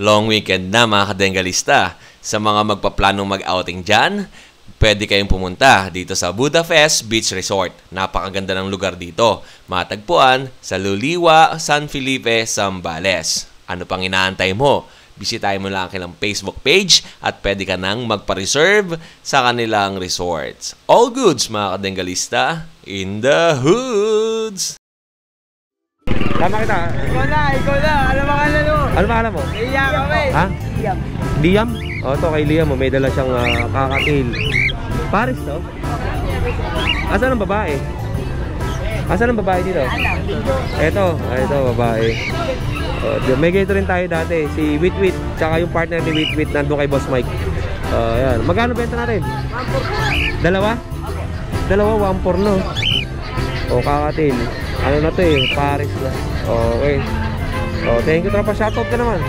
Long weekend na mga kadengalista. Sa mga magpaplanong mag-outing dyan, pwede kayong pumunta dito sa Budapest Beach Resort. Napakaganda ng lugar dito. Matagpuan sa Luliwa, San Felipe, Zambales. Ano pang inaantay mo? Bisitahin mo lang ang kanilang Facebook page at pwede ka nang magpa-reserve sa kanilang resorts. All goods mga kadengalista, in the hoods! Tama kita. Ikaw na. Ano pangalan mo? Ano pangalan mo? Liam kami. Ha? Liam. Liam? O, ito kay Liam. May dala siyang kakatail. Paris to? Asan ang babae? Asan ang babae dito? Ito babae. May ganito rin tayo dati. Si Witwit, tsaka yung partner ni Witwit nandun kay Boss Mike. Ayan. Magkano benta natin? 1-4. Dalawa? Dalawa, 1-4 no? O, kakatail. Ano na to eh? Paris na. Okay. Thank you tropa. Shoutout ka naman.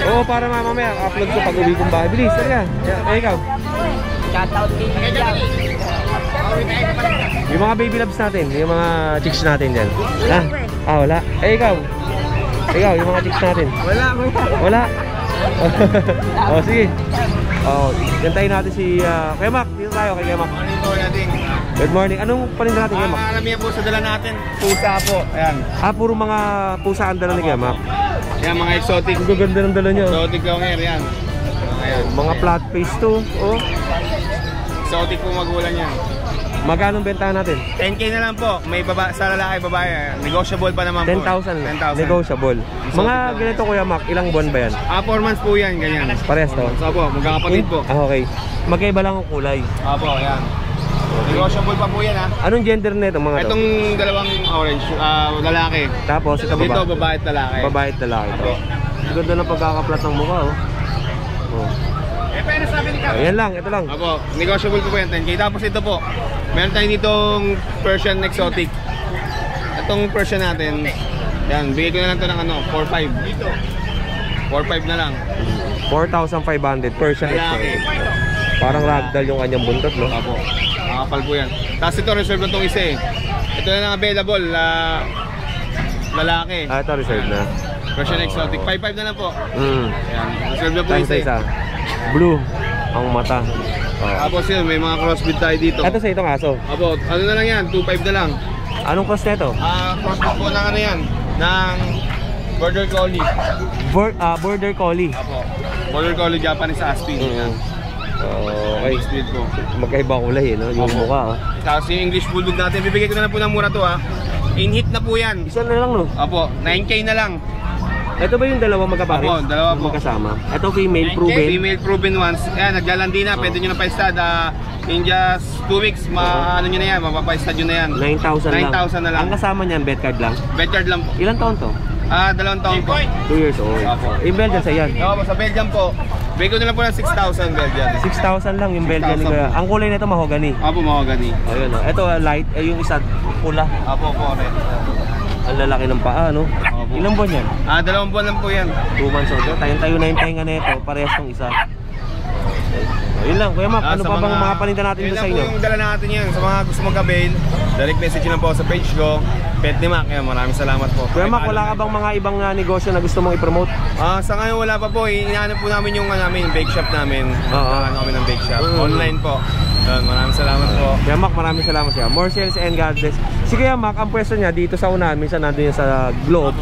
Oo, para mamaya upload ko pag uwi kong bahay. Bilis, talaga. Ikaw. Shoutout kay Liam. Yung mga baby loves natin, yung mga chicks natin dyan. Wala. Ikaw, yung mga chicks natin. Wala. Sige. Gantayin natin si Kuya Mac. Dito tayo kay Kuya Mac. Good morning. Anong paninda natin, Kuya Mac? Maramihan po sa dala natin. Pusa po. Ayan. Puro mga pusa ang dala ni Kuya Mac. Ayan, mga exotic. Ang gaganda ng dala nyo. Exotic long hair, yan. Ayan. Mga flat face to. Exotic po magulang yan. Magkano bentahan natin? 10K na lang po. May sa lalaki, babae. Negotiable pa naman po. 10,000 lang. 10,000. Negotiable. Mga ganito, Kuya Mac, ilang buwan ba yan? 4 months po yan, ganyan. Parehas to? So po, magkakapatid po. Okay. Magkaiba lang ang kulay. Opo, ayan. Negotiable pa po yan, ha. Anong gender nito mga to? Itong dalawang orange, lalaki. Tapos ito Dito, babae at lalaki. Babae at lalaki to. Ganda ng pagkakaplat ng mukha, Pero sabi ni Yan lang, ito lang. Opo, negotiable po yan, 10K. Tapos ito po, meron tayo ditong Persian exotic. Itong Persian natin, yan, bigay ko na lang ito ng 4-5. 4-5 na lang. 4,500 Persian exotic. Parang ragdoll yung kanyang buntot, no? Opo, makapal po yan. Tapos ito, reserve na itong isa eh. Ito na lang available, lalaki. Ito reserve na. Persian exotic, 5-5 na lang po. Yan, reserve na po isa. Blue ang mata. Tapos yun, may mga crossbreed tayo dito. Ito sa itong aso. Opo, ano na lang yan, 2-5 na lang. Anong cross nito? Crossbreed po ng ano yan, ng Border Collie. Border Collie. Opo, Border Collie Japanese Aspin. Okay. Speed po. Magkaiba kulay no? Yung mukha. Tapos yung English Bulldog natin, bibigay ko na lang po ng mura to ha. In hit na po yan. Isa na lang no? Opo, 9K na lang. Ito ba yung dalawa magkapares? Opo, dalawa po. Magkasama. Ito female proven. Female proven ones. Ayan, naglalandi na. Pwede nyo na pa-stud. In just 2 weeks, ano nyo na yan, mapapa-stud nyo na yan. 9,000 lang. 9,000 na lang. Ang kasama niyan, bed card lang? Bed card lang po. Ilang taon to? 2 taon po. 2 years old. Opo. Yung Belgian sa yan? Opo, sa Belgium po. Bigay ko na lang po ng 6,000 Belgian. 6,000 lang yung Belgian. 6,000. Ang kulay nito mahogany. Opo, mahogany. Ayun o. Ito light, yung isa pula. Opo, red. Ang lalaki ng paa, no? Opo. Ilang buwan yan? 2 buwan lang po yan. 2 months old. Tayo na yung tenga nito. Parehas ng isa. Yun lang, Kuya Mac, ano pa bang mga paninda natin doon sa inyo? Yun lang po yung dala natin yan. Sa mga gusto mag-avail, direct message lang po sa page ko. Pet ni Mac, maraming salamat po. Kuya Mac, wala ka bang mga ibang negosyo na gusto mong i-promote? Sa ngayon wala pa po. Inaanap po namin yung bake shop namin. Nakaano kami ng bake shop. Online po. Maraming salamat po. Kuya Mac, maraming salamat siya. More sales and God bless. Si Kuya Mac, ang pwesto niya dito sa unahan, minsan nandun yan sa Globe.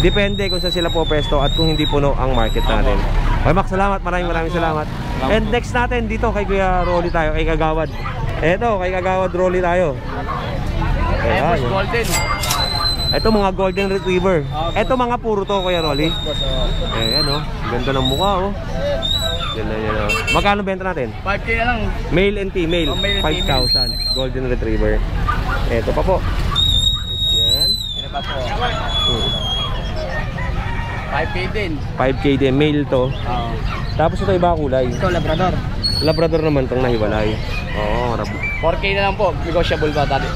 Depende kung saan sila po pwesto at kung hindi puno ang market natin. Kuya Mac, salamat. Maraming salamat. And next natin dito kay Kuya Rolly tayo, kay Kagawad. Eto, kay Kagawad Rolly tayo. Ayan. Golden. Ito mga golden retriever. Ito mga puro to, Kuya Rolly. Ayan o, ganda ng mukha o. Yan. Magkano benta natin? 5K na lang. Male and female, 5,000 golden retriever. Ito pa po. Yan. Yan pa po. 5K din. 5K din, male to. Tapos ito iba kulay. Ito, Labrador. Labrador naman tong nahiwalay. Oo, 4K na lang po. Negotiable ba tadi?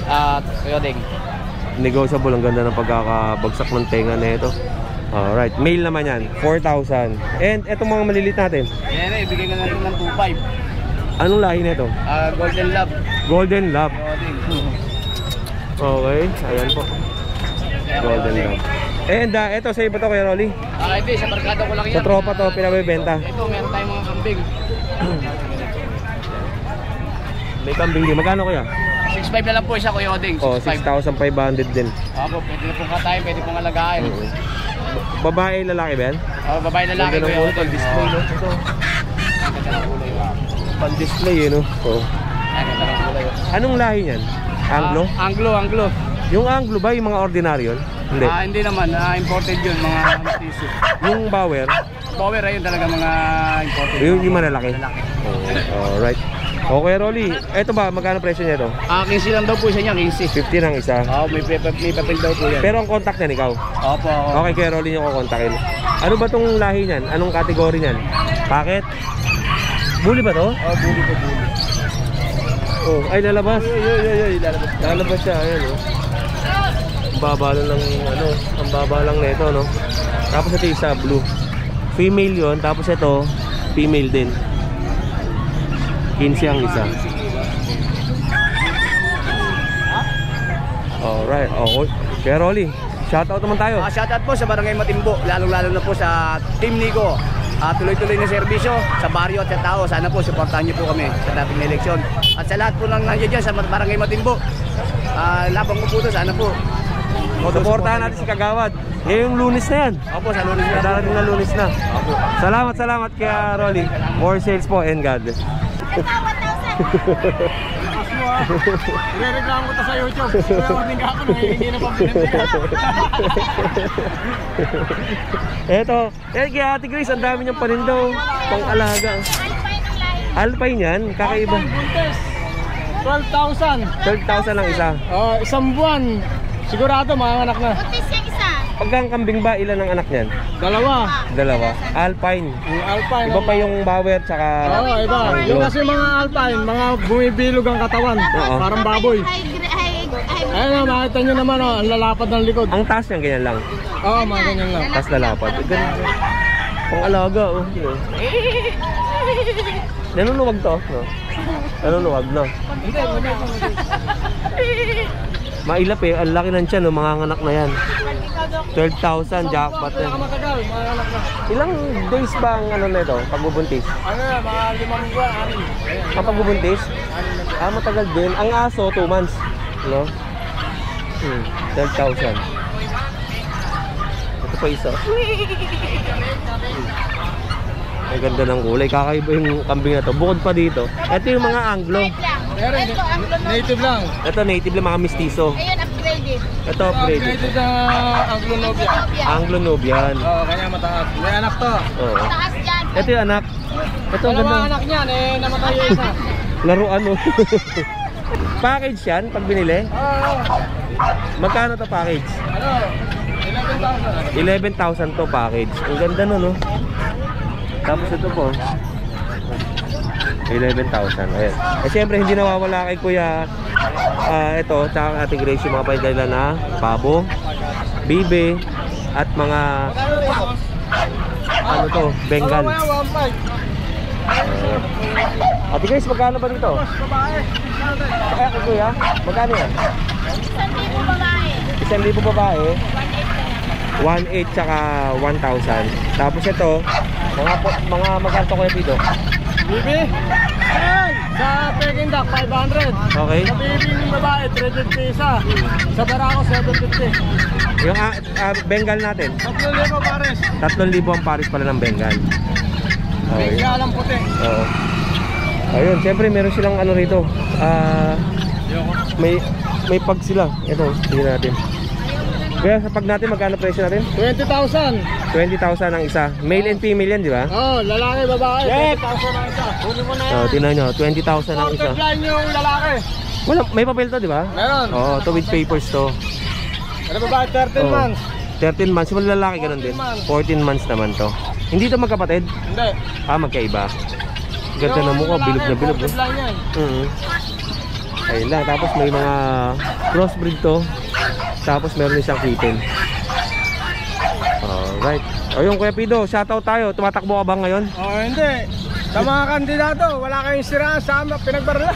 Ding. Negotiable, ang ganda ng pagkakabagsak ng tenga na ito. Alright, male naman yan, 4,000. And etong mga malilit natin? Yan bigay ko na rin ng 2,500. Anong lahi na ito? Golden Lab. Golden Lab. Okay, ayan po. Golden Lab. And ito sa iba to Kuya Rolly. Hindi, sa barkada ko lang yan. Sa tropa to pinabebenta. Ito, meron tayong mga kambing. May kambing din. Magkano kuya? 6.5 na lang po isa, Kuya Oding. Oh, 6,500 din. Opo, pwede na pong katayin, pwede pong alagain. Babae, lalaki ba yan? Babae na lalaki, Kuya Oding. Pan-display, no? Ito. Ganda ng kulay. Pan-display, no? Oh. Ganda ng kulay. Anong lahi niyan? Anglo? Anglo. Yung Anglo ba yung mga ordinaryo? Hindi. Hindi naman, imported yun, mga mestizo. Yung Bower? Bower, ayun talaga mga imported. Yung malalaki? Oh, alright. Okay, Rolly. Ito ba, magkano presyo niya ito? 15 lang daw po isa niya, 15. 50 ng isa. May papel daw po yan. Pero ang contact niyan, ikaw? Opo. Okay, kaya Rolly niyo ko kontakin. Ano ba tong lahi niyan? Anong category niyan? Packet? Bully ba to? Bully po, bully. Oh, ay lalabas. Lalabas. Lalabas siya, ayan oh. Ang baba lang ng ano, ang baba lang nito, no. Tapos ito isa blue. Female 'yon, tapos ito female din. 15 ang isa. Alright, okay. Kaya Rolly, shoutout naman tayo. Shoutout po sa Barangay Matimbo, lalong-lalo na po sa Team Nico. Tuloy-tuloy na serbisyo sa baryo at sa tao. Sana po suportahan niyo po kami sa dating na eleksyon. At sa lahat po ng nandiyan dyan sa Barangay Matimbo, labang ko po ito, sana po Suportahan natin si Kagawad. Ngayong Lunes na yan. Opo, sa Lunes na. Darating na Lunes na. Opo. Salamat kaya Rolly. More sales po and God bless. Irereklamo ko to sa YouTube. Kaya ording ka ako, hindi na pabinibigyan. Eto, kaya Ate Grace, ang dami niyang panindaw. Pang-alaga. Alpine yan, kakaiba. 12,000. 12,000 lang isa. Isang buwan. Sigurado mga anak na. Paggang kambing ba, ilan ang anak niyan? Dalawa. Alpine. Yung Alpine. Iba pa yung Bower tsaka... Oo, iba. Yung kasi mga Alpine, mga bumibilog ang katawan. Oo. Parang baboy. Ayun o, makita nyo naman o, ang lalapad ng likod. Ang taas niyan, ganyan lang. Oo, mga ganyan lang. Taas lalapad. Ganun. Pang-alaga, oh. Nanuluwag to, no? Nanuluwag, no? Mailap eh, ang laki ng tiyan, no? Mga anak na yan. 12,000 jackpot yan. Matagal, mga anak na. Ilang days ba ang ano na ito, pagbubuntis? Ano na, mga 5 buwan, 6. Ang pagbubuntis? Matagal din. Ang aso, 2 months. No? 12,000. Ito pa isa. Ang ganda ng kulay. Kakaiba yung kambing na to. Bukod pa dito. Ito yung mga Anglo. Native lang. Ito native lang, mga mistiso. Ayun, upgraded. Ito upgraded. Native na Anglo-Nobia. Anglo-Nubian. Oo, kanya mataas. May anak to. Oo. Taas dyan. Ito yung anak. Ito ang Wala ganda. mga anak niyan, namatay yung isa. Laruan mo. Package yan pag binili. Magkano to package? Ano? 11,000 to package. Ang ganda nun, no? Tapos ito po 11,000. Ayan. Eh syempre hindi nawawala kay Kuya ito, tsaka Ate Grace yung mga paidala na pabo, bibe at mga ano to, Bengal. Ate Grace, magkano ba dito? Eh, Kuya, magkano yan? 1,000 babae. 1,000 babae, 1,800 tsaka 1,000. Tapos ito, mga magkano ko dito? Bibi? Ayan! Sa Peking Duck, 500. Okay. Sa baby ng babae, 350 isa. Sa Barako, 750. Yung Bengal natin, 3,000 pares. 3,000 ang pares pala ng Bengal. Okay. Bigla lang puti. Oo. Ayun, siyempre meron silang ano rito. May pag sila. Ito, tingnan natin. Kaya sa pag natin, magkano presyo natin? 20,000. 20,000 ang isa. Male and female yan, di ba? Oh, lalaki, babae. 20,000 ang isa. Huli mo na yan. Tingnan nyo, 20,000 ang isa. Quarter line yung lalaki. Wala, may papel to, di ba? Meron. Oo, to with papers to. Ano babae, 13 Oo. months. 13 months, wala lalaki ganun din. 14 months naman to. Hindi to magkapatid? Hindi. Magkaiba. Ganda na mukha, bilog na bilog. Quarter line yan. Ayun lang, tapos may mga crossbreed to. Tapos meron din siyang kitten. Alright. Ayun, Kuya Pido, shoutout tayo. Tumatakbo ka ba ngayon? Oh, hindi. Sa mga kandidato, wala kayong siraan sa amin, pinagbaralan.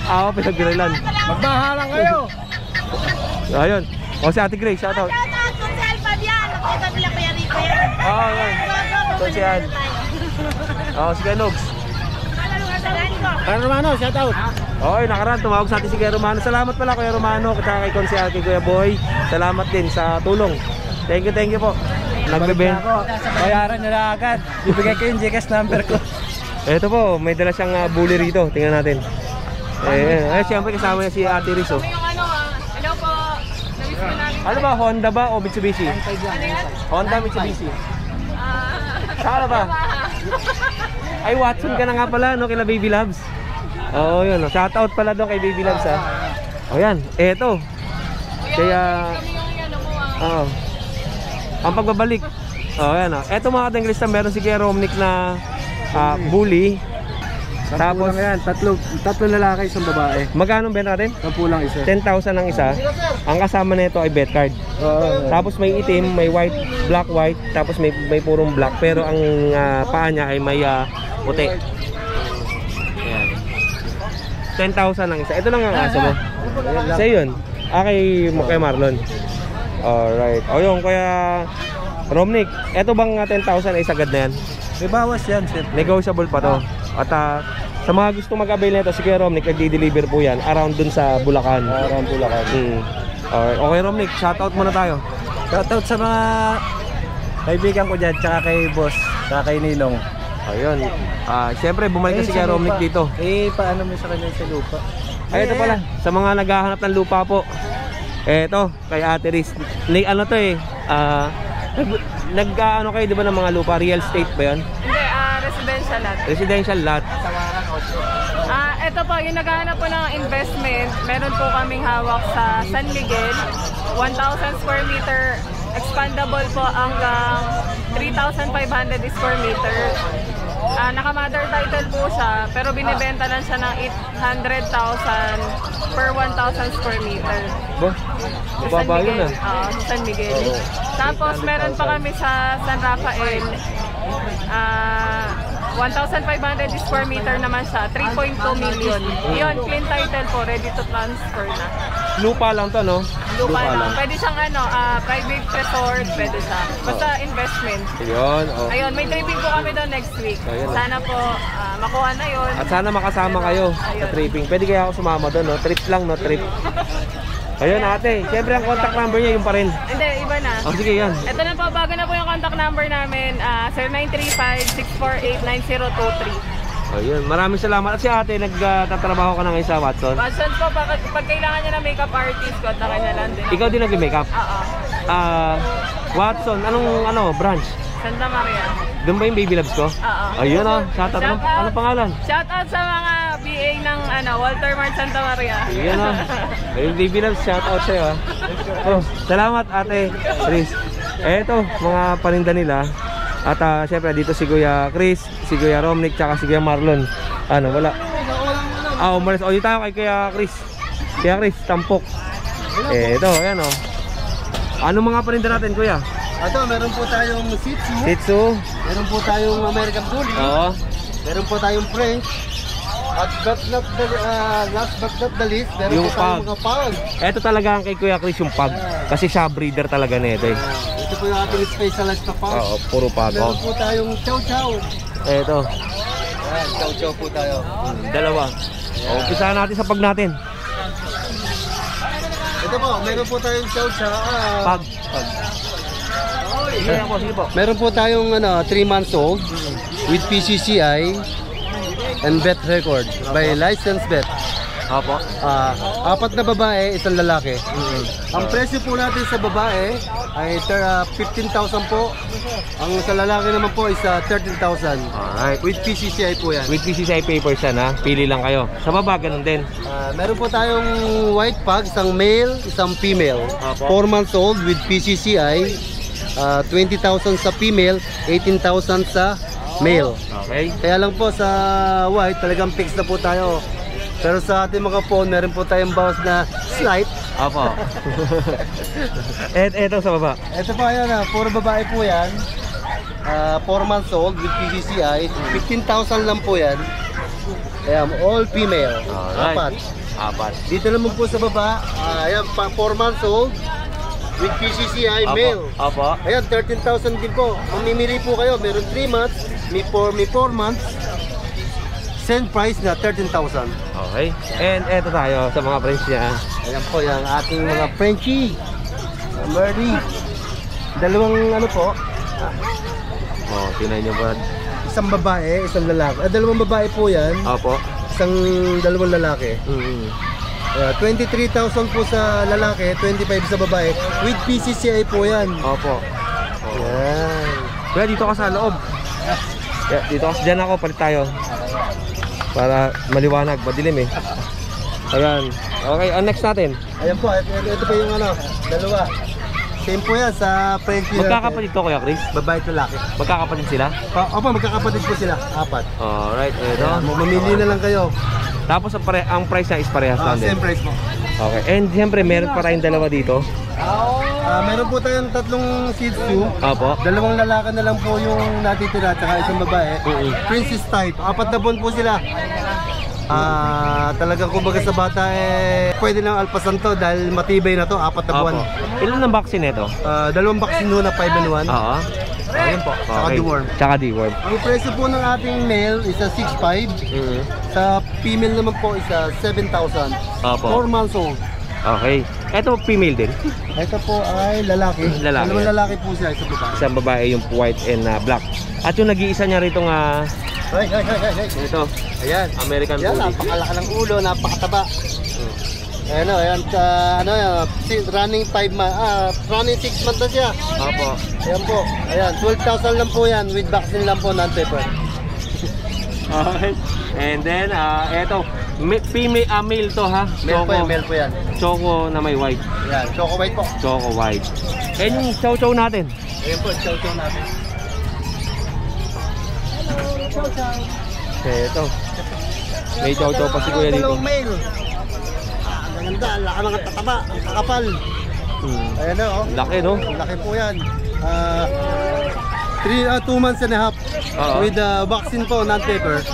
Ako, pinagpirailan. Magmahalan kayo. Ayun. O si Ate Grace, shoutout. Shoutout ko Kami lang kaya rito yan. Oo, yan. Konsyal. Oo, si Kenogs. Kuya Romano, shout out. Okay, nakaraan, tumawag sa atin si Kuya Romano. Salamat pala Kuya Romano, at kay Konsyal, kay Kuya Boy. Salamat din sa tulong. Thank you po. Nagbebenta. Bayaran nyo na agad. Ibigay ko yung Gcash number ko. Ito po, may dala siyang bully rito. Tingnan natin. Siyempre kasama niya si Ate Riz. Oh. Yung hello po. Namiss ko namin. Ano ba, Honda ba o Mitsubishi? Ano yan? Honda, Mitsubishi. Saka ba? Ay, Watson ka na nga pala, no, kila Baby Loves. Oo, yun. Shout out pala doon kay Baby Loves, ha. O yan, eto. Kaya, oo. Ang pagbabalik. O, yan, o. Eto mga katanglista, meron si Kuya Romnick na bully. Tapos, yan, tatlo lalaki, isang babae. magkano benta natin? 10 lang isa. 10,000 ang isa. Ang kasama nito ay bet card. Tapos may itim, may white, black white, tapos may purong black, pero ang paa niya ay may puti. Ayan. 10,000 ang isa. Ito lang ang aso mo. Sa yun. Kay Marlon. Alright. O yun, kaya Romnick, eto bang 10,000 ay sagad na yan? May bawas yan, sir. Negotiable pa to. At sa mga gusto mag-avail nito, si Kuya Romnick nagdi-deliver po yan around dun sa Bulacan. Around Bulacan. Alright. Okay Romnick, shoutout muna tayo. Shoutout sa mga kaibigan ko dyan, tsaka kay boss, tsaka kay Ninong. Ayun. Siyempre bumalik kasi kay Romnick dito. Paano mo sa kanya sa lupa? Ay, ito pala. Sa mga naghahanap ng lupa po. Eto, kay Ate Riz. Ano to eh. Nag-ano kayo, di ba, ng mga lupa? Real estate ba yun? Hindi, residential lot. Residential lot. Ito po, yung naghahanap po ng investment, meron po kaming hawak sa San Miguel, 1,000 square meter, expandable po hanggang 3,500 square meter. Naka-mother title po siya, pero binibenta lang siya ng 800,000 per 1,000 square meter. Mababa yun ah. Sa San Miguel. Tapos meron pa kami sa San Rafael, 1,500 square meter naman siya, 3.2 million. Yun, clean title po, ready to transfer na. Lupa lang to, no? Lupa lang. Pwede siyang private resort, pwede siya. Basta investment. Ayun, oh. Ayun, may tripping po kami doon next week. Ayun, oh. Sana po makuha na yun. At sana makasama kayo sa tripping. Pwede kaya ako sumama doon, no? Trip lang, no? Trip. Ayun ate, siyempre ang contact number niya yung pa rin. Hindi, iba na. Oh, sige yan. Ito na po, bago na po yung contact number namin, 0935-648-9023. Ayun, maraming salamat. At si ate, nagtatrabaho ka na ngayon sa Watson? Watson po, pag kailangan niya ng makeup artist, kontak niya lang din. Ikaw din nag-makeup? Oo. Watson, anong branch? Santa Maria. Doon ba yung Baby Loves ko? Oo. Ayun shoutout. Anong pangalan? Shoutout sa mga BA ng Walter Mart Santa Maria. Ayun Ayun, Baby Loves, shoutout sa'yo ha. Oh, salamat ate Riz. Eto, mga paninda nila. At syempre dito si Kuya Chris, si Kuya Romnick, tsaka si Kuya Marlon. Wala. Umalis. Dito tayo kay Kuya Chris. Kuya Chris, tampok. Eto, ayan o. Ano mga paninda natin, Kuya? Ito, meron po tayong Shih Tzu. Shih Tzu. Meron po tayong American Bully. Oo. Meron po tayong French. At last but not the least, meron Yung po tayong pug. mga pug. Eto talaga ang kay Kuya Chris yung pug. Kasi siya breeder talaga nito eh. Ito po yung ating specialized na pug. Oo, puro pug. Meron po tayong Chow Chow. Eto, Ayan, Chow Chow po tayo. dalawa. Umpisahan natin sa pug natin. Ito po, meron po tayong Chow Chow. Pug. Sige po. Meron po tayong 3 months old with PCCI and vet record by licensed vet. Opo. 4 na babae, 1 lalaki. Ang presyo po natin sa babae ay 15,000 po. Ang sa lalaki naman po is 13,000. Alright. With PCCI po yan. With PCCI papers yan ha. Pili lang kayo. Sa baba, ganun din. Meron po tayong white pug, isang male, isang female. 4 months old with PCCI. 20,000 sa female, 18,000 sa male. Okay. Kaya lang po sa white, talagang fixed na po tayo. Pero sa ating mga phone, meron po tayong bawas na slight. Opo. Eto sa baba. Ito po yan, puro babae po yan. 4 months old with PCCI. 15,000 lang po yan. Ayan, all female. Alright. 4. Apat. Dito naman po sa baba, ayan, 4 months old. with PCCI male. Opo. Ayan, 13,000 din po. Mamimili po kayo. Meron 3 months, may 4 months. Same price na 13,000. Okay. And eto tayo sa mga friends niya. Ayan po yung ating mga Frenchie. Murdy. Dalawang ano po, Oh, tingnan niyo ba? isang babae, isang lalaki. Dalawang babae po yan, Opo. dalawang lalaki. 23,000 po sa lalaki, 25 sa babae. With PCCI po yan. Opo. Yan. Kaya dito ka sa loob. Kaya dito kasi dyan ako, palit tayo. Para maliwanag, madilim eh. Ayan. Okay, ang next natin. Ayan po, ito po yung ano, dalawa. Same po yan sa Frenchie. Magkakapatid to, Kuya Chris? Babae at lalaki. Magkakapatid sila? Opo, magkakapatid po sila. 4. Alright, ito. Mamimili na lang kayo. Tapos ang price niya is parehas lang din. Same price po. Okay, and siyempre meron pa tayong dalawa dito. Meron po tayong 3 Shih Tzu. Opo. 2 lalaki na lang po yung natitira, tsaka isang babae. Princess type. 4 na buwan po sila. Talagang kumbaga sa bata pwede lang alpasan to dahil matibay na to, 4 na buwan. Ilan ang vaccine nito? 2 vaccine na 5-in-1. Oo. Ayun po, tsaka deworm. Tsaka deworm. Ang presyo po ng ating male is 6,500. Sa female naman po is 7,000. Opo. 4 months old. Okay. Ito female din. Ito po ay lalaki. Lalaki. Dalawang lalaki po siya, isang babae. Isang babae yung white and black. At yung nag-iisa niya rito nga ito, Ayan. American Yan, Bully. napakalaki ng ulo, napakataba. Ayan o, ayan, running 6 months na siya. Opo. Ayan po, ayan, 12,000 lang po yan, with vaccine lang po, non-paper. Okay. And then, ito, female, male to ha? Male po yan, male po yan. Choco na may white. Ayan, choco white po. Choco white. And yung chow-chow natin. Ayan po, chow-chow natin. Ito. May chow-chow pa si Kuya dito. Dalawang male. Ang ganda, ang laki ng tataba, ang kakapal. Ayan o, Laki, no? laki po yan. 2 months and a half. With vaccine po, non-paper.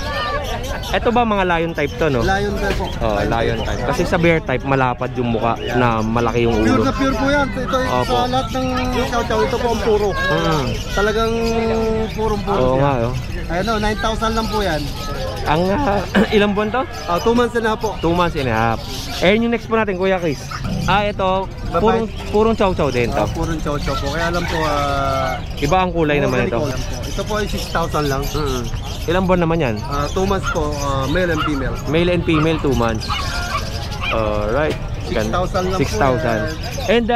Ito ba mga lion type to, no? Lion type po. Oh, lion type. Kasi sa bear type, malapad yung muka na malaki yung Pure ulo. na pure po yan. Ito Opo. sa lahat ng chow-chow, ito po ang puro. Talagang purong-puro Oo siya. nga, oh. Ayun o, 9,000 lang po yan. Ang ilang buwan to? 2 months and a half po. 2 months and a half. And yung next po natin, Kuya Chris. Ito, purong chow-chow din to. Purong chow-chow po. Kaya lang po, Iba ang kulay naman ito. Ito po ay 6,000 lang. Ilang buwan naman yan? 2 months po, male and female. Male and female, 2 months. Alright. 6,000 lang po 6,000. And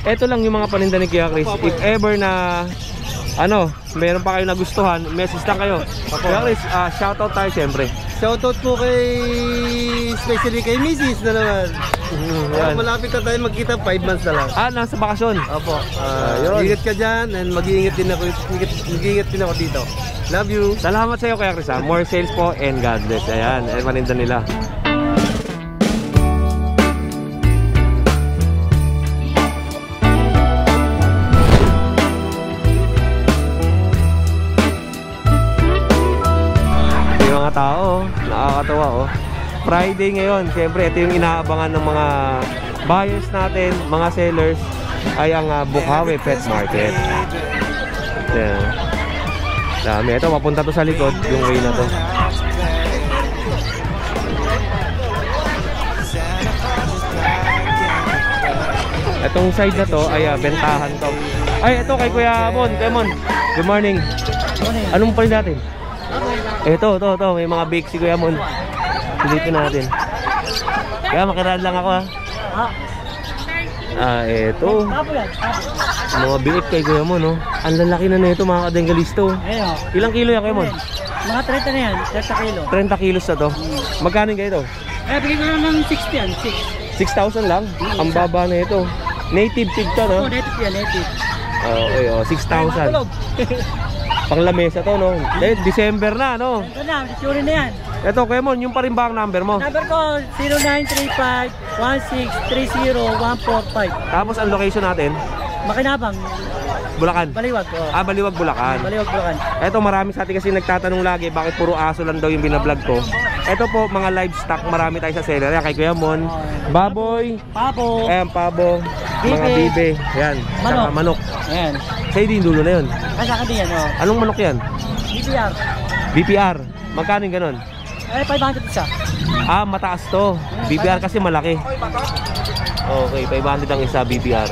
ito lang yung mga paninda ni Kuya Chris. If ever na meron pa kayo nagustuhan, message lang kayo. Kuya Chris, shoutout tayo siyempre. Shoutout po especially kay Mrs. na naman. Malapit na tayo magkita, 5 months na lang. Nasa bakasyon. Opo. Ingat ka dyan and mag-iingat din ako dito. Love you. Salamat sa iyo, Kuya Chris. More sales po and God bless. Ayan, paninda nila. Mga tao, nakakatawa oh. Friday ngayon, siyempre ito yung inaabangan ng mga buyers natin, mga sellers, ay ang Bukawi Pet Market. Ayan. Dami. Ito, mapunta to sa likod, yung way na to. Itong side na to ay bentahan to. Ay, ito kay Kuya Mon. Kuya Mon, good morning. Anong panin natin? Ito, may mga bake si Kuya Mon. Dito natin. Kaya makiraan lang ako ha. Ito. Mga biik kay Kuya Mon, no? Ang lalaki na nito mga kadengalisto. Ilang kilo yan, Kuya Mon? Mga 30 na yan, 30 kilo. 30 kilos na to. Magkano yung ito? Bigyan ko lang ng 60 yan, 6,000 lang? Ang baba na ito. Native pig to, no? Native yan, native. Okay, 6,000. Pang lamesa to, no? Dahil December na, no? Ito na, sure na yan. Ito, Kuya Mon, yung pa rin ba ang number mo? Number ko, 0935-1630-145. Tapos ang location natin? Makinabang, Bulacan. Baliwag. Baliwag, Bulacan. Baliwag, Bulacan. Eto, marami sa atin kasi nagtatanong lagi bakit puro aso lang daw yung binablog ko. Eto po, mga livestock, marami tayo sa seller. Kay Kuya Mon, baboy, Pabo, pabo, Mga bibe. Yan. Saka manok. Ayan. Sa'yo din dulo na yun. Kasi ka din yan, oh. Anong manok yan? BPR. BPR. Magkano yung ganun? Eh, 500 isa. Ah, mataas to. BPR kasi malaki. Okay, 500 ang isa BPR.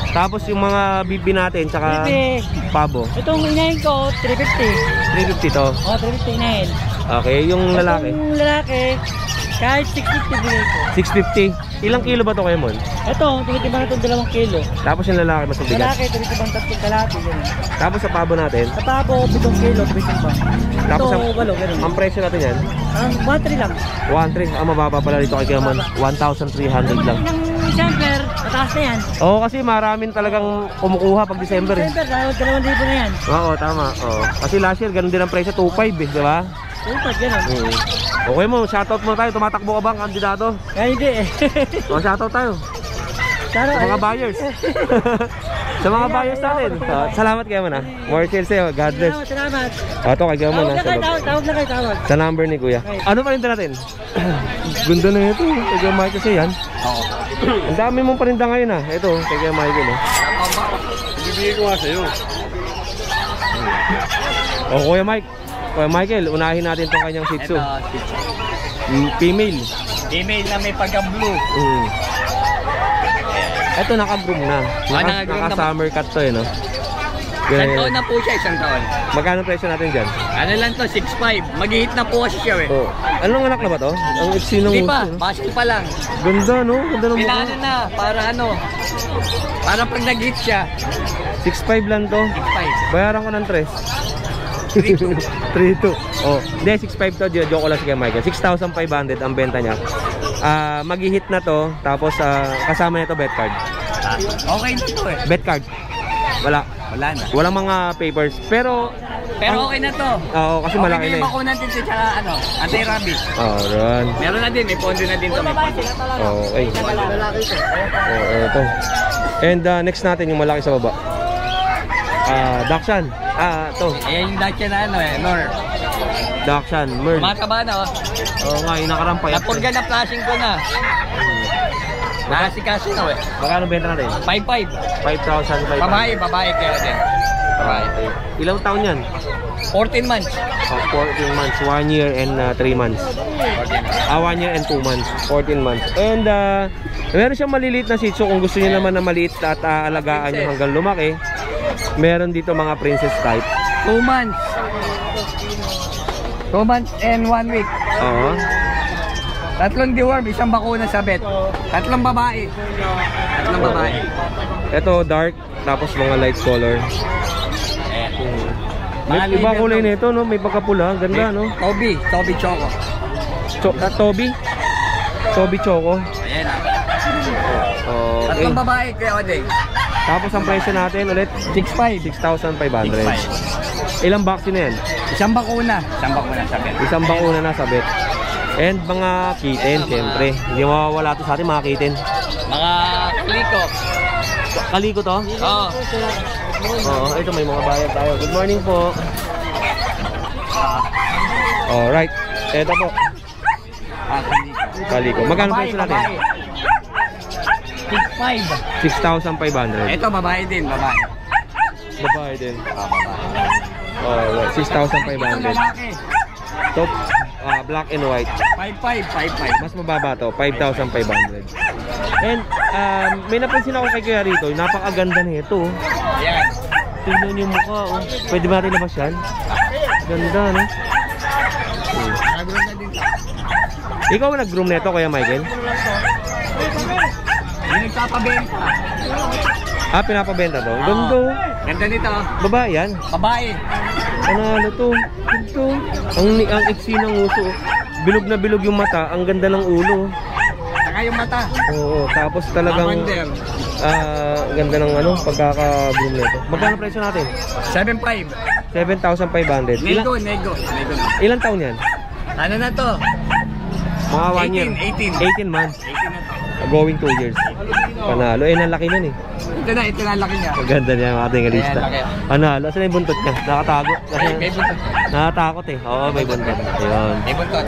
Tapos yung mga bibi natin, tsaka Bibi. pabo. Itong inahin ko, 350. 350 to. Oh, 350 inahin. Okay, yung lalaki. Itong lalaki, kahit 650 bigay ko. 650. Ilang kilo ba to kayo, Mon? Ito, tinitibang na itong 2 kilo. Tapos yung lalaki mas mabigat. Lalaki, tinitibang 3 kalahati, gano'n. Tapos sa pabo natin, Sa tabo, 7 kilo, 3 ba? Tapos Ito, ang- 8, gano'n. ang presyo natin yan, 1,3 lang. 1.3. Ah, mababa pala dito kay Kiamon. 1,300 lang. Ng December, mataas na yan. Oo, kasi maraming talagang kumukuha pag December eh. December, dahil 2,000 na yan. Oo, tama. Oo. Kasi last year, ganun din ang presyo, 2.5 eh, di ba? Upad, gano'n. Okay mo, shoutout mo tayo. Tumatakbo ka ba ang kandidato? Kaya hindi eh. O, shoutout tayo. Sana, Sa mga buyers. Sa mga buyers natin. Salamat kayo muna. More sales sa'yo. God bless. Salamat. Ito, kay Kiamon. Tawag na kayo, tawag na kayo, tawag. Sa number ni Kuya. Ano parinda natin? Ganda na ito. Kay Kuya Michael kasi yan. Oo. Ang dami mong parinda ngayon ah. Ito, kay Kuya Michael. Bibigay ko nga sa'yo. O Kuya Mike. Kuya Michael, unahin natin itong kanyang Shih Tzu. Female. Email na may pagka-blue. Ito naka-groom na. naka-groom na. Naka-summer cut to eh, no? Isang taon na po siya, isang taon. Magkano presyo natin dyan? Ano lang to, 6'5". Mag-hit na po kasi siya eh. Oh. Anong anak na ba to? Ang iksi ng Hindi uso, pa, no? basil pa lang. Ganda, no? Ganda ng mukha. Pinano na, para ano. Para pag nag-hit siya, 6'5 lang to. 6'5". Bayaran ko ng 3. 3.2. Oh, hindi 6.5 to, joke ko lang si Kuya Michael. 6,500 ang benta niya. Mag-hit na to, tapos kasama nito bet card. Okay na to eh. Bet card. Wala. Wala na. Walang mga papers. Pero Okay na to. oo, kasi Okay malaki na na yung eh. bakuna din sa tsaka ano, anti-rabies. Oh, ron. Meron na din, may pondo na din to. May pondo. Okay. Oh, ito. And next natin yung malaki sa baba. Dakshan. To. Ayan yung Dacia na ano eh, Nor. Dakshan, Merl. Mataba na oh. Oo nga, yung nakarampay. Napurga na flashing ko na. Nakasikaso na eh. Magkano benta natin? 5'5". 5,500. Babae kaya din. Babae. Ilang taon yan? 14 months. 14 months, 1 year and 3 months. 1 year and 2 months, 14 months. And meron siyang maliliit na Shih Tzu kung gusto niyo naman na maliit at alagaan niyo hanggang lumaki. Meron dito mga princess type. 2 months. 2 months and 1 week. Oo. 3 deworm, isang bakuna sa vet. 3 babae. 3 babae. Ito dark, tapos mga light color. May iba kulay nito, no? May pagkapula, ganda, no? Toby Choco. Toby? Toby Choco. Ayan ah. Okay. 3 babae, kaya Odeng. Tapos ang presyo natin ulit 6'5". 6,500. Ilang vaccine na yan? Isang bakuna sa vet. Isang bakuna na sa vet. And mga kitten, siyempre. Hindi mawawala to sa atin, mga kitten. Mga kliko. Kaliko to? Oo. Oo, ito may mga bayad tayo. Good morning po. Alright, ito po. Kaliko. Magkano presyo natin? 6'5". 6,500. Ito babae din, babae. Babae din. Alright, 6,500. So, black and white. 5'5". Mas mababa to, 5,500. And may napansin ako kay Kuya rito, napakaganda nito. Ayan. Tingnan niyo yung mukha, oh. Pwede ba rin labas yan? Ganda, no? Ikaw ang nag-groom nito, Kuya Michael? Yung nagpapabenta. Pinapabenta to? Ganda, oh. Ganda nito. Babae yan? Babae. Ano to? Ito. Ang iksi ng uso. Bilog na bilog yung mata. Ang ganda ng ulo. Saka yung mata. Oo. Tapos talagang Lavender. ganda ng pagkaka-groom nito. Magkano presyo natin? 7'5". 7,500. Nego. Ilang taon yan? Ano na to? Mga 1 year. 18 months. 18 na to. Going 2 years. Panalo. Ang laki nun eh. Ito na laki niya. Maganda niya ang ating lista. Ayan, laki. Panalo. Saan yung buntot niya? Nakatago. May buntot. Nakatakot eh. Oo, may buntot. Ayun. May buntot.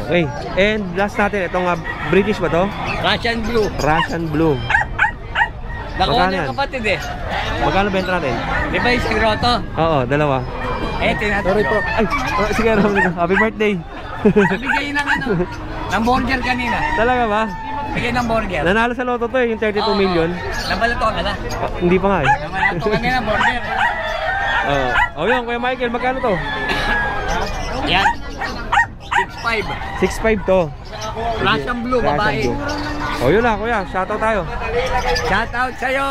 Okay. And last natin, itong British ba to? Russian blue. Russian Blue. Magkano yan? kapatid eh. Magkano benta natin? Di ba yung sigroto? Oo, dalawa. Sorry po. Ay, sige, happy birthday. Bigay ng ng burger kanina. Talaga ba? Bigay ng burger. Nanalo sa loto to yung 32 million. Nabalato ka na. Hindi pa nga eh. Nabalato kanina burger. Yun, Kuya Michael, magkano to? Yan. 6'5". 6'5 to. Russian blue, babae. Yun na, Kuya. Shoutout tayo. Shout out sa'yo,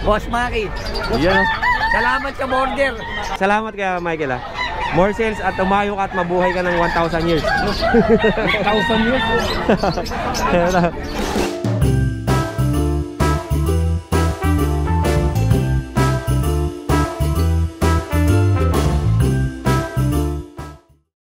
Boss Maki. Yan. Salamat sa burger. Salamat kaya Michael ah. More sales at umayo ka at mabuhay ka ng 1,000 years. 1,000 years?